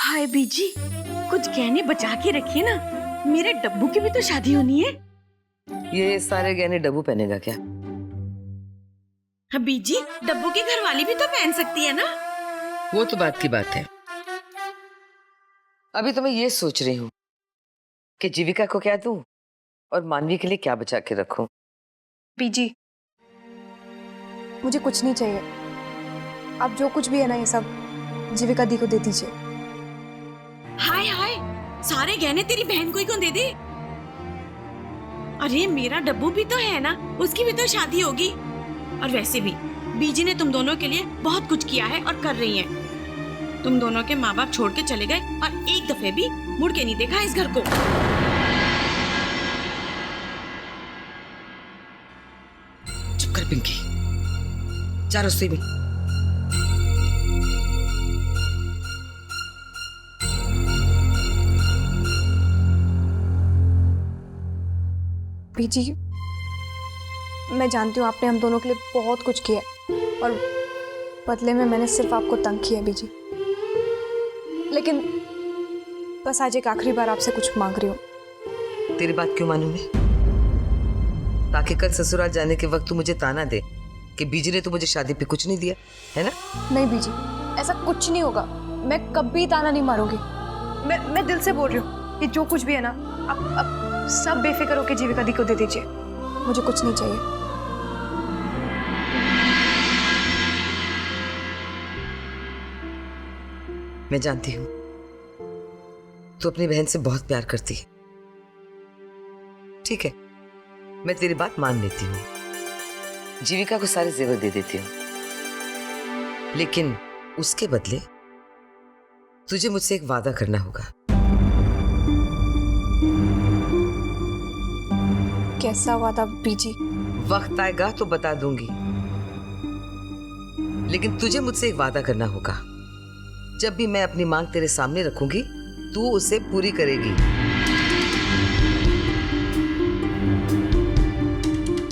हाय बीजी, कुछ गहने बचा के रखिए ना, मेरे डब्बू की भी तो शादी होनी है। ये सारे गहने डब्बू पहनेगा क्या? हाँ बीजी, डब्बू की घरवाली भी तो पहन सकती है ना। वो तो बात की बात है। अभी तो मैं ये सोच रही हूँ कि जीविका को क्या दूं और मानवी के लिए क्या बचा के रखूं। बीजी, मुझे कुछ नहीं चाहिए। आप जो कुछ भी है ना, ये सब जीविका दी को दे दीजिए। हाय हाय, सारे गहने तेरी बहन को ही क्यों दे दे? अरे मेरा डब्बू भी तो है ना, उसकी भी तो शादी होगी। और वैसे भी बीजी ने तुम दोनों के लिए बहुत कुछ किया है और कर रही है। तुम दोनों के माँ बाप छोड़ के चले गए और एक दफे भी मुड़ के नहीं देखा इस घर को। चुप कर पिंकी, जा रसोई में। बीजी, मैं जानती हूँ आपने हम दोनों के लिए बहुत कुछ किया है और बदले में मैंने सिर्फ आपको तंग किया है बीजी। लेकिन बस आज एक आखिरी बार आपसे कुछ मांग रही हूँ। तेरी बात क्यों मानूं मैं? ताकि कल ससुराल जाने के वक्त तू मुझे ताना दे कि बीजी ने तो मुझे शादी पे कुछ नहीं दिया, है ना? नहीं बीजी, ऐसा कुछ नहीं होगा। मैं कभी ताना नहीं मारूंगी। मैं दिल से बोल रही हूँ कि जो कुछ भी है ना, आप सब बेफिक्र होकर जीविका दी को दे दीजिए। मुझे कुछ नहीं चाहिए। मैं जानती हूँ तू अपनी बहन से बहुत प्यार करती है। ठीक है, मैं तेरी बात मान लेती हूँ, जीविका को सारे जेवर दे देती हूँ, लेकिन उसके बदले तुझे मुझसे एक वादा करना होगा। कैसा वादा बीजी? वक्त आएगा तो बता दूंगी, लेकिन तुझे मुझसे एक वादा करना होगा। जब भी मैं अपनी मांग तेरे सामने रखूंगी, तू उसे पूरी करेगी।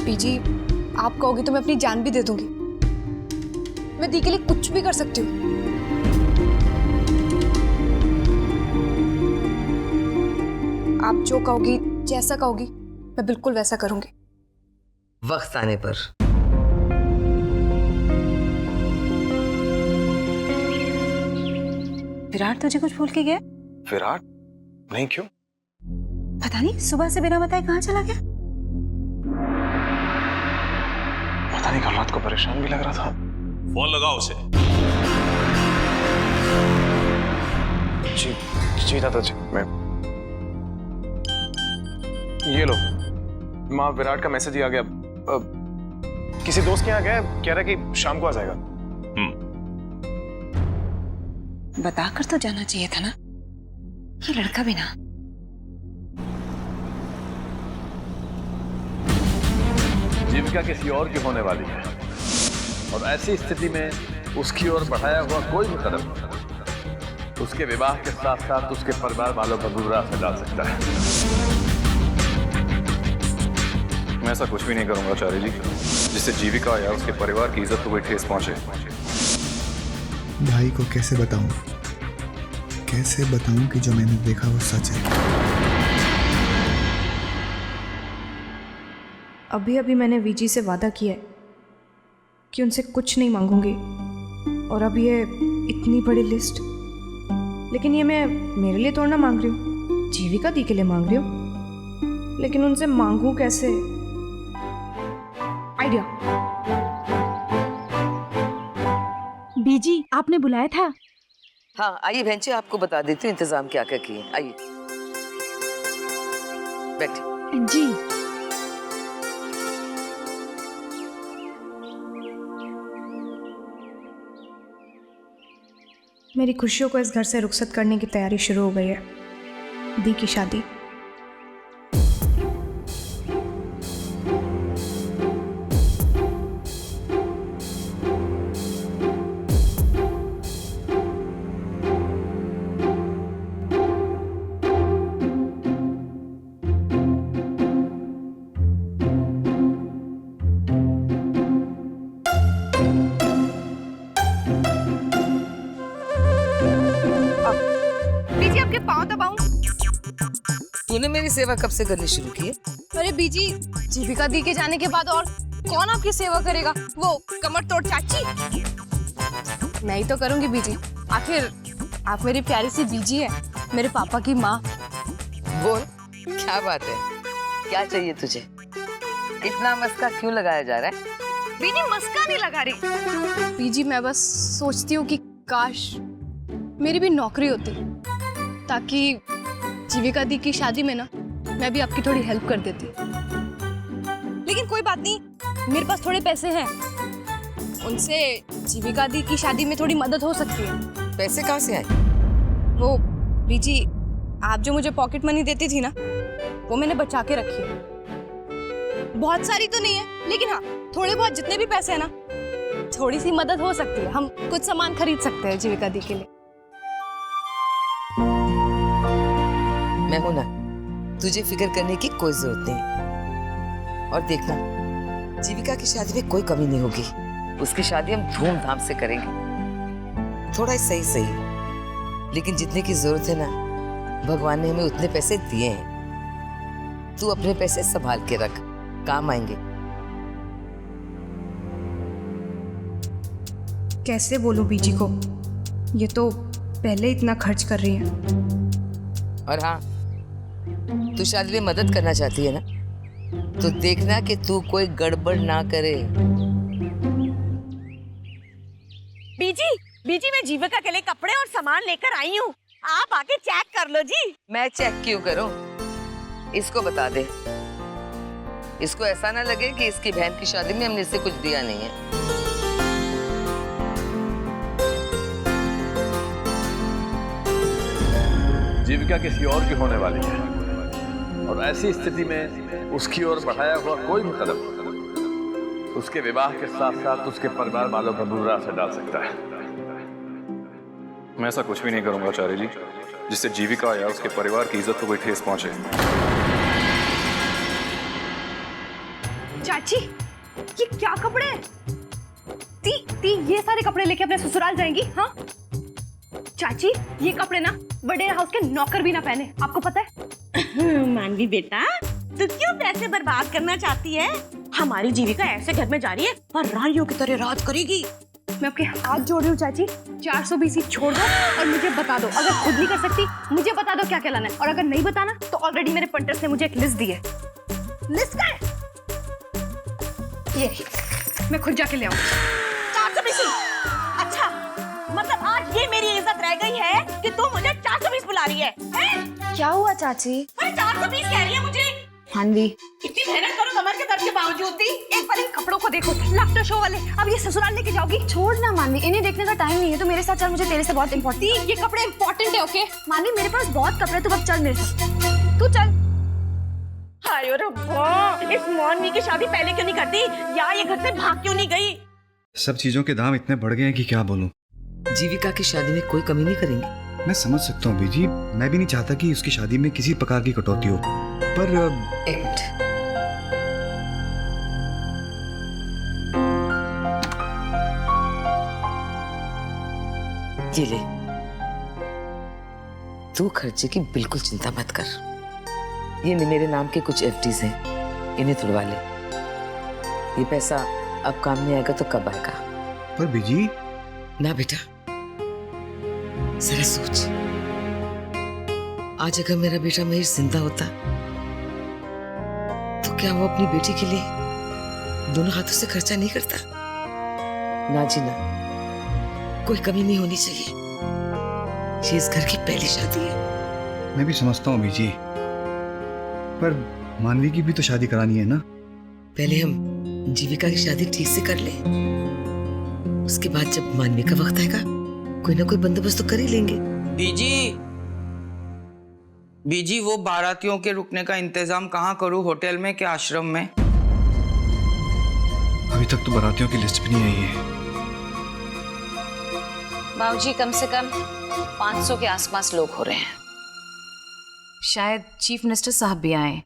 बीजी, आप कहोगी तो मैं अपनी जान भी दे दूंगी। मैं दी के लिए कुछ भी कर सकती हूँ। आप जो कहोगी, जैसा कहोगी, मैं बिल्कुल वैसा करूंगी। वक्त आने पर। विराट तुझे कुछ भूल के गया? विराट? नहीं, क्यों? पता नहीं, सुबह से बिना बताए कहाँ चला गया। पता नहीं, कल रात को परेशान भी लग रहा था। फोन लगाओ उसे। जी जी दादाजी, मैं ये लो माँ, विराट का मैसेज ही आ गया। किसी दोस्त के यहाँ गया, कह रहा है कि शाम को आ जाएगा। बता कर तो जाना चाहिए था ना, ये लड़का भी ना। जीविका किसी और की होने वाली है और ऐसी स्थिति में उसकी ओर बढ़ाया हुआ कोई भी कदम उसके विवाह के साथ साथ उसके परिवार वालों पर बुरा असर डाल सकता है। मैं ऐसा कुछ भी नहीं करूंगा आचार्य जी जिससे जीविका या उसके परिवार की इज्जत को कोई ठेस पहुंचे। भाई को कैसे बताऊं कि जो मैंने देखा वो सच है। अभी अभी मैंने वीजी से वादा किया है कि उनसे कुछ नहीं मांगूंगी, और अब ये इतनी बड़ी लिस्ट। लेकिन ये मैं मेरे लिए थोड़ा ना मांग रही हूँ, जीविका दी के लिए मांग रही हूँ। लेकिन उनसे मांगू कैसे? आइडिया। बीजी, आपने बुलाया था? हाँ आइए बहन जी, आपको बता देती हूँ इंतजाम क्या क्या किए। आइए बैठिए। जी। मेरी खुशियों को इस घर से रुखसत करने की तैयारी शुरू हो गई है। दी की शादी। तूने मेरी सेवा कब से करनी शुरू की है? अरे बीजी, जीविका दी के जाने के बाद और कौन आपकी सेवा करेगा? वो कमर तोड़ चाची। मैं ही तो करूंगी बीजी। आखिर आप मेरी प्यारी सी बीजी है, मेरे पापा की माँ। बोल, क्या बात है? क्या चाहिए तुझे? इतना मस्का क्यों लगाया जा रहा है? बीजी मस्का नहीं लगा रही। बीजी मैं बस सोचती हूँ कि काश मेरी भी नौकरी होती, ताकि जीविका दी की शादी में ना मैं भी आपकी थोड़ी हेल्प कर देती। लेकिन कोई बात नहीं, मेरे पास थोड़े पैसे हैं, उनसे जीविका दी की शादी में थोड़ी मदद हो सकती है। पैसे कहाँ से आए? वो बीजी, आप जो मुझे पॉकेट मनी देती थी ना, वो मैंने बचा के रखी है। बहुत सारी तो नहीं है, लेकिन हाँ थोड़े बहुत जितने भी पैसे हैं ना, थोड़ी सी मदद हो सकती है। हम कुछ सामान खरीद सकते हैं जीविका दी के लिए। मैं हूं ना, तुझे फिक्र करने की कोई जरूरत नहीं। और देखना, जीविका की शादी में कोई कमी नहीं होगी। उसकी शादी हम धूमधाम से करेंगे। थोड़ा सही सही, लेकिन जितने की जरूरत है ना, भगवान ने हमें उतने पैसे दिए हैं। तू अपने पैसे संभाल के रख, काम आएंगे। कैसे बोलूं बीजी को, ये तो पहले इतना खर्च कर रही हैं। और हाँ, तू शादी में मदद करना चाहती है ना, तो देखना कि तू कोई गड़बड़ ना करे। बीजी मैं जीविका के लिए कपड़े और सामान लेकर आई हूँ, आप आके चेक कर लो जी। मैं चेक क्यों करूं? इसको बता दे, इसको ऐसा ना लगे कि इसकी बहन की शादी में हमने इसे कुछ दिया नहीं है। जीविका किसी और की होने वाली है, और ऐसी स्थिति में उसकी ओर बढ़ाया हुआ कोई भी कदम उसके विवाह के साथ साथ उसके परिवार वालों पर बुरा असर डाल सकता है। मैं ऐसा कुछ भी नहीं करूंगा आचार्य जी जिससे जीविका या उसके परिवार की इज्जत को कोई ठेस पहुंचे। चाची, ये क्या कपड़े हैं? ती ये सारे कपड़े लेके अपने ससुराल जाएंगी? हाँ चाची, ये कपड़े ना बड़े हाउस के नौकर भी ना पहने, आपको पता है? मानवी बेटा, तू क्यों पैसे बर्बाद करना चाहती है? हमारी जीविका ऐसे घर में जा रही है और रानियों की तरह राज करेगी। मैं आपके हाथ जोड़ रही हूँ चाची, 420 छोड़ दो और मुझे बता दो। अगर खुद नहीं कर सकती, मुझे बता दो क्या क्या लाना है, और अगर नहीं बताना तो ऑलरेडी मेरे पंटर्स ने मुझे एक लिस्ट दी है। लिस्ट का है ये, मैं खुद जाके ले आऊँ। 420? अच्छा, मतलब आज ये मेरी इज्जत रह गई है कि तू मुझे 420 बुला रही है? क्या हुआ चाची? 420 कह रही है मुझे। हानवी, इतनी मेहनत करो कमर के दर्द के बावजूद भी। एक बार इन कपड़ों को देखो, लाफ्टर शो वाले। अब ये ससुराल लेके जाओगी? छोड़ ना मानवी, इन्हें देखने का टाइम नहीं है, तो मेरे साथ चल, मुझे तेरे से बहुत इंपॉर्टेंट। ये कपड़े इंपॉर्टेंट है, ओके? मानवी मेरे पास बहुत कपड़े, तू अब चल मेरे साथ, तू चल। हाय रब्बा, इस मानवी की शादी पहले क्यों नहीं करती, या ये घर से भाग क्यों नहीं गई? सब चीजों के दाम इतने बढ़ गए हैं कि क्या बोलूं। जीविका की शादी में कोई कमी नहीं करेंगे। मैं समझ सकता हूँ बीजी, मैं भी नहीं चाहता कि उसकी शादी में किसी प्रकार की कटौती हो, पर एक मिनट, ये ले, तू खर्चे की बिल्कुल चिंता मत कर। ये मेरे नाम के कुछ एफडीज हैं, इन्हें तुड़वा ले। ये पैसा अब काम नहीं आएगा तो कब आएगा? पर बीजी। ना बेटा, जरा सोच, आज अगर मेरा बेटा महेश जिंदा होता तो क्या वो अपनी बेटी के लिए दोनों हाथों से खर्चा नहीं करता? ना जी ना, कोई कमी नहीं होनी चाहिए। ये इस घर की पहली शादी है। मैं भी समझता हूँ बीजी, पर मानवी की भी तो शादी करानी है ना। पहले हम जीविका की शादी ठीक से कर ले, उसके बाद जब मानवी का वक्त आएगा कोई ना कोई बंदोबस्त तो कर ही लेंगे। बीजी वो बारातियों के रुकने का इंतजाम कहाँ करूँ, होटल में क्या आश्रम में? अभी तक तो बारातियों की लिस्ट भी नहीं आई है। बाबूजी, कम से कम 500 के आसपास लोग हो रहे हैं। शायद चीफ मिनिस्टर साहब भी आए।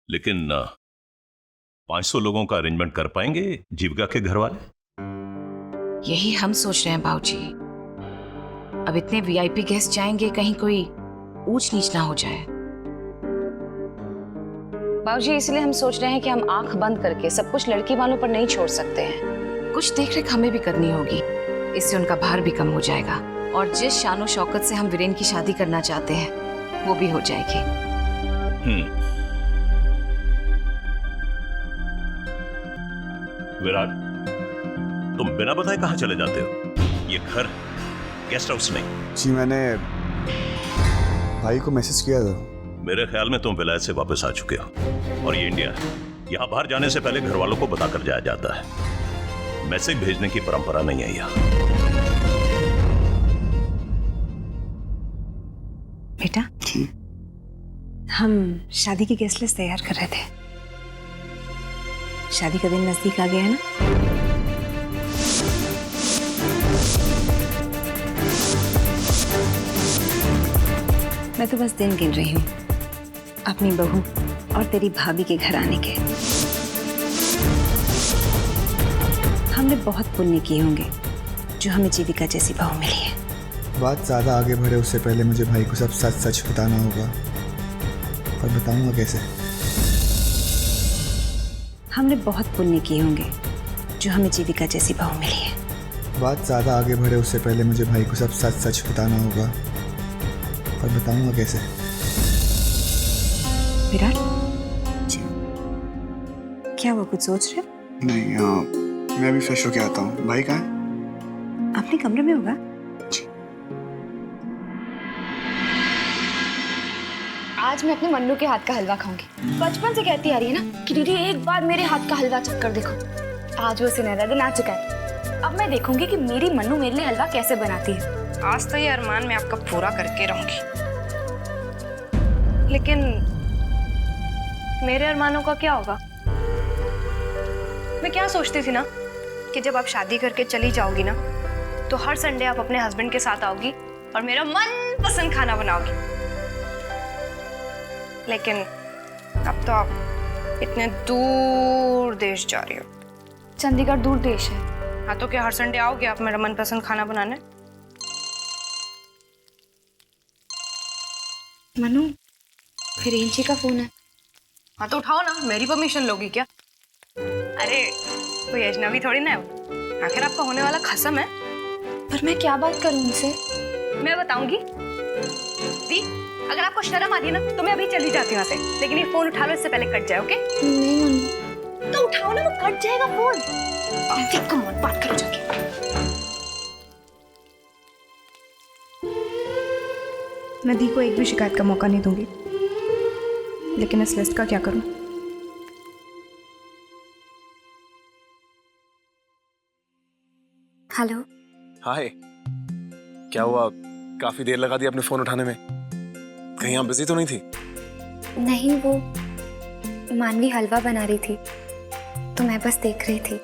लेकिन 500 लोगों का अरेंजमेंट कर पाएंगे जीविका के घर वाले? यही हम सोच रहे हैं बाबूजी। अब इतने वीआईपी गेस्ट जाएंगे, कहीं कोई ऊंच नीच ना हो जाए। बाबूजी, इसलिए हम सोच रहे हैं कि हम आंख बंद करके सब कुछ लड़की वालों पर नहीं छोड़ सकते हैं। कुछ देख रेख हमें भी करनी होगी, इससे उनका भार भी कम हो जाएगा और जिस शानो शौकत से हम वीरेन की शादी करना चाहते हैं वो भी हो जाएगी। विराट, तुम बिना बताए कहाँ चले जाते हो? ये घर गेस्ट हाउस नहीं। जी मैंने भाई को मैसेज किया था। मेरे ख्याल में तुम विलायत से वापस आ चुके हो और ये इंडिया है। यहाँ बाहर जाने से पहले घर वालों को बताकर जाया जाता है। मैसेज भेजने की परंपरा नहीं है यहाँ। बेटा जी हम शादी की गेस्ट लिस्ट तैयार कर रहे थे। शादी का दिन नजदीक आ गया है ना। मैं तो बस दिन गिन रही हूँ अपनी बहू और तेरी भाभी के घर आने के। हमने बहुत पुण्य किए होंगे जो हमें जीविका जैसी बहू मिली है। बात ज़्यादा आगे बढ़े उससे पहले मुझे भाई को सब सच सच बताना होगा। और बताऊंगा कैसे? हमने बहुत पुण्य किए होंगे जो हमें जीविका जैसी बहू मिली है। बात ज़्यादा आगे बढ़े उससे पहले मुझे भाई को सब सच सच बताना होगा। और बताऊंगा कैसे? विराट जी क्या वो कुछ सोच रहे हो? नहीं, मैं भी फ्रेश होके आता हूँ। भाई कहाँ है? अपने कमरे में होगा। आज मैं अपने मन्नू के हाथ का हलवा खाऊंगी। बचपन से कहती आ रही है ना कि दीदी एक बार मेरे हाथ का हलवा चक्कर देखो। आज वो सुनहरा दिन आ चुका है। अब मैं देखूंगी कि मेरी मन्नू मेरे लिए हलवा कैसे बनाती है। आज तो ये अरमान मैं आपका पूरा करके रहूंगी। लेकिन मेरे अरमानों का क्या होगा? मैं क्या सोचती थी ना कि जब आप शादी करके चली जाओगी ना तो हर संडे आप अपने हस्बैंड के साथ आओगी और मेरा मनपसंद खाना बनाओगी। लेकिन अब तो आप इतने दूर देश जा रही हो। चंडीगढ़ दूर देश है। हाँ तो क्या हर संडे आओगे आप मेरा मनपसंद खाना बनाने? मनु, वीरेन जी का फोन है। हाँ तो उठाओ ना, मेरी परमिशन लोगी क्या? अरे कोई अजनबी थोड़ी ना है वो। आखिर आपका होने वाला खसम है। पर मैं क्या बात करूं उनसे? मैं बताऊंगी। दी, अगर आपको शर्म आती है ना तो मैं अभी चली जाती हूँ यहाँ से। लेकिन ये फोन उठा लो, इससे पहले कट जाए। ओके? नहीं मनु। तो उठाओ ना, वो कट जाएगा फोन। कम ऑन, बात करो जाके। मैं दी को एक भी शिकायत का मौका नहीं दूंगी। लेकिन इस लिस्ट का क्या करूं? हेलो। हाय, क्या हुआ? काफी देर लगा दी आपने फोन उठाने में। कहीं आप बिजी तो नहीं थी? नहीं, वो मानवी हलवा बना रही थी तो मैं बस देख रही थी।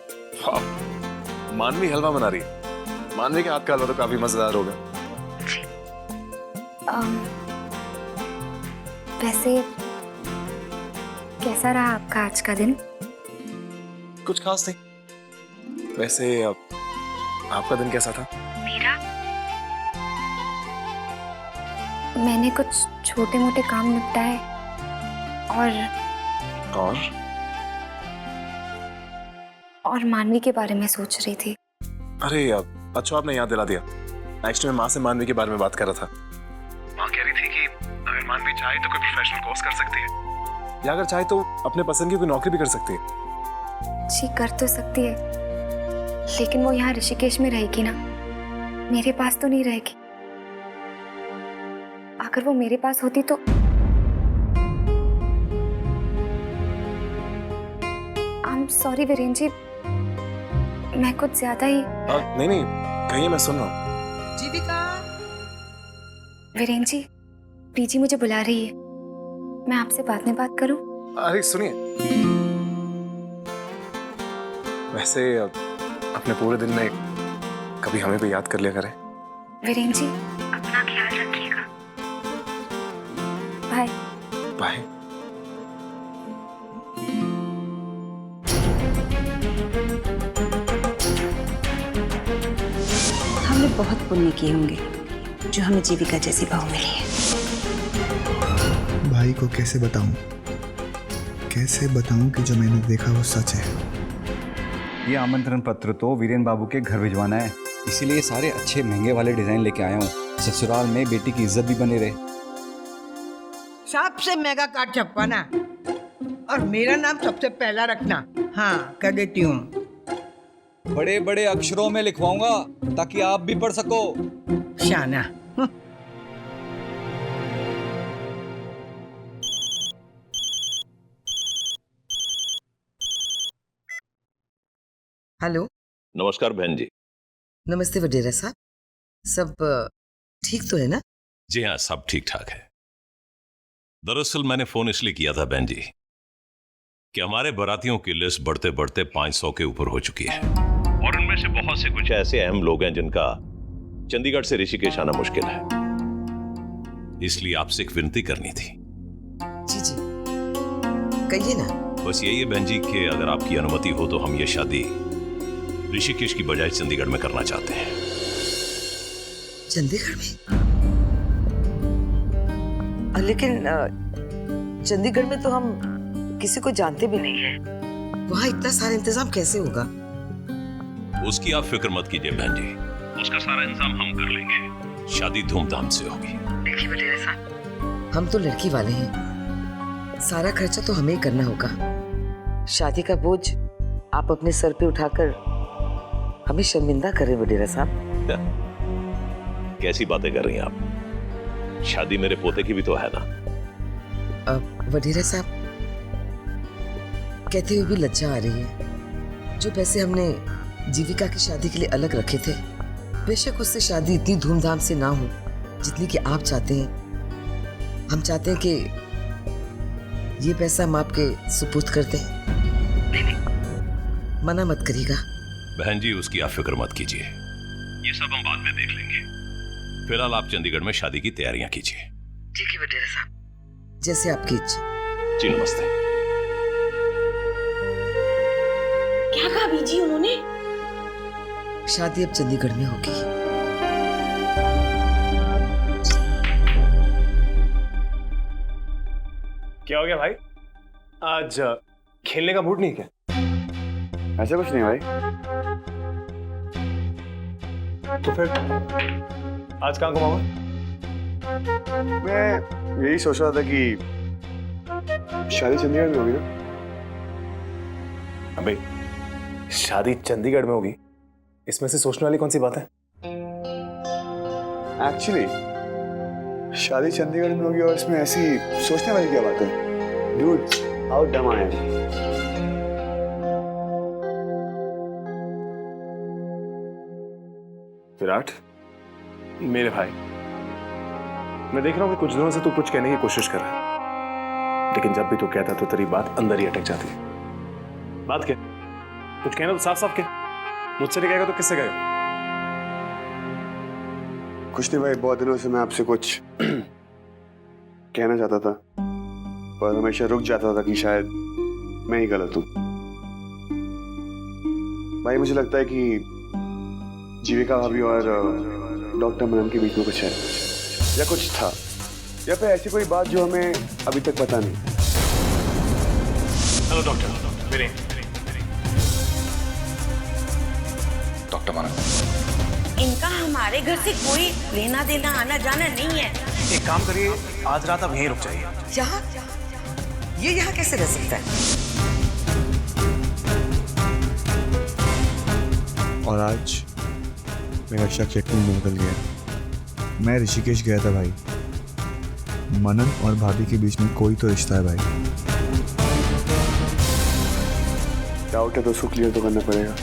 मानवी हलवा बना रही है? मानवी के हाथ का हलवा तो काफी मजेदार होगा। वैसे कैसा रहा आपका आज का दिन? कुछ खास नहीं। वैसे आपका दिन कैसा था? मेरा? मैंने कुछ छोटे मोटे काम निपटाए और मानवी के बारे में सोच रही थी। अरे अच्छा आपने याद दिला दिया। एक्चुअली मैं माँ से मानवी के बारे में बात कर रहा था। माँ कह रही थी कि अगर मानवी चाहे तो कोई प्रोफेशनल कोर्स कर सकती है, या अगर चाहे तो अपने पसंद की कोई नौकरी भी कर सकती है। जी कर तो सकती है, लेकिन वो यहाँ ऋषिकेश में रहेगी ना, मेरे पास तो नहीं रहेगी। अगर वो मेरे पास होती तो आई एम सॉरी वीरेन जी, मैं कुछ ज्यादा ही। नहीं कहिए, मैं सुन रहा हूँ। जीविका। वीरेन जी, पीजी मुझे बुला रही है, मैं आपसे बाद में बात करूं? अरे सुनिए, वैसे अपने पूरे दिन में कभी हमें भी याद कर लिया करें। वीरेन जी, अपना ख्याल रखिएगा। Bye bye. हमने बहुत पुण्य किए होंगे जो हमें जीविका जैसी बहू मिली है। भाई को कैसे बताऊं कैसे बताऊं कि जो मैंने देखा वो सच है? ये आमंत्रण पत्र तो वीरेन बाबू के घर भिजवाना है, इसीलिए सारे अच्छे महंगे वाले डिजाइन लेके आया हूँ। ससुराल में बेटी की इज्जत भी बनी रहे। सबसे महंगा कार्ड छपवाना और मेरा नाम सबसे पहला रखना। हाँ, कर देती हूँ। बड़े बड़े अक्षरों में लिखवाऊंगा ताकि आप भी पढ़ सको। शाना। हेलो। नमस्कार बहन जी। नमस्ते वडेरा साहब, सब ठीक तो है ना? जी हाँ, सब ठीक ठाक है। दरअसल मैंने फोन इसलिए किया था बहन जी कि हमारे बारातियों की लिस्ट बढ़ते बढ़ते 500 के ऊपर हो चुकी है और उनमें से बहुत से कुछ ऐसे अहम लोग हैं जिनका चंडीगढ़ से ऋषिकेश आना मुश्किल है, इसलिए आपसे एक विनती करनी थी। जी जी, कहिए ना। बस यही है बहन जी कि अगर आपकी अनुमति हो तो हम ये शादी ऋषिकेश की बजाय चंडीगढ़ में करना चाहते हैं। चंडीगढ़ में? लेकिन चंडीगढ़ में तो हम किसी को जानते भी नहीं हैं। वहाँ इतना सारा इंतजाम कैसे होगा? उसकी आप फिक्र मत कीजिए बहन जी, उसका सारा इंतजाम हम कर लेंगे। शादी धूमधाम से होगी। देखिए वडेरा साहब, हम तो लड़की वाले हैं, सारा खर्चा तो हमें ही करना होगा। शादी का बोझ आप अपने सर पे उठाकर हमें शर्मिंदा कर रहे हैं वडेरा साहब। कैसी बातें कर रही हैं आप? शादी मेरे पोते की भी तो है ना। वडेरा साहब, कहते हुए भी लज्जा आ रही है। जो पैसे हमने जीविका की शादी के लिए अलग रखे थे, बेशक उससे शादी इतनी धूमधाम से ना हो जितनी कि आप चाहते हैं। हम चाहते हैं कि ये पैसा हम आपके सुपुर्द करते हैं। नहीं, मना मत करिएगा। बहन जी, उसकी आप फिक्र मत कीजिए, ये सब हम बाद में देख लेंगे। फिलहाल आप चंडीगढ़ में शादी की तैयारियां कीजिए। ठीक है वडेरा साहब, जैसे आपकी इच्छा। जी नमस्ते। क्या कहा बीजी उन्होंने? शादी अब चंडीगढ़ में होगी। क्या हो गया भाई? आज खेलने का मूड नहीं क्या? ऐसा कुछ नहीं भाई। तो फिर आज कहाँ घुमाऊंगा? मैं यही सोच रहा था कि शादी चंडीगढ़ में होगी ना। अबे शादी चंडीगढ़ में होगी, इसमें से सोचने वाली कौन सी बात है? एक्चुअली शादी चंडीगढ़ में होगी और इसमें ऐसी सोचने वाली क्या बात है? डूड, हाउ डम आई एम। विराट, मेरे भाई, मैं देख रहा हूँ कि कुछ दिनों से तू कुछ कहने की कोशिश कर रहा है, लेकिन जब भी तू कहता है तो तेरी बात अंदर ही अटक जाती है। बात क्या? कुछ कहना तो साफ साफ कह। मुझसे नहीं कहेगा तो किससे कहेगा? कुछ नहीं भाई, बहुत दिनों से मैं आपसे कुछ कहना चाहता था, पर हमेशा रुक जाता था कि शायद मैं ही गलत हूँ। भाई मुझे लगता है कि जीविका भाभी और डॉक्टर मनन के बीच में कुछ है, या कुछ था, या फिर ऐसी कोई बात जो हमें अभी तक पता नहीं। Hello doctor Viren. डॉक्टर मनन, इनका हमारे घर से कोई लेना देना आना जाना नहीं है। एक काम करिए, आज रात आप यहीं रुक जाइए। यहाँ? ये यहाँ कैसे रह सकता है? और आज मेरा शक यकीन में बदल गया। मैं ऋषिकेश गया था भाई, मनन और भाभी के बीच में कोई तो रिश्ता है भाई। डाउट है तो उसको क्लियर तो करना पड़ेगा।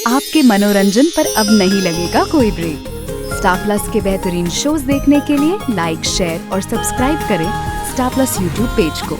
आपके मनोरंजन पर अब नहीं लगेगा कोई ब्रेक। स्टार प्लस के बेहतरीन शोज देखने के लिए लाइक, शेयर और सब्सक्राइब करें स्टार प्लस यूट्यूब पेज को।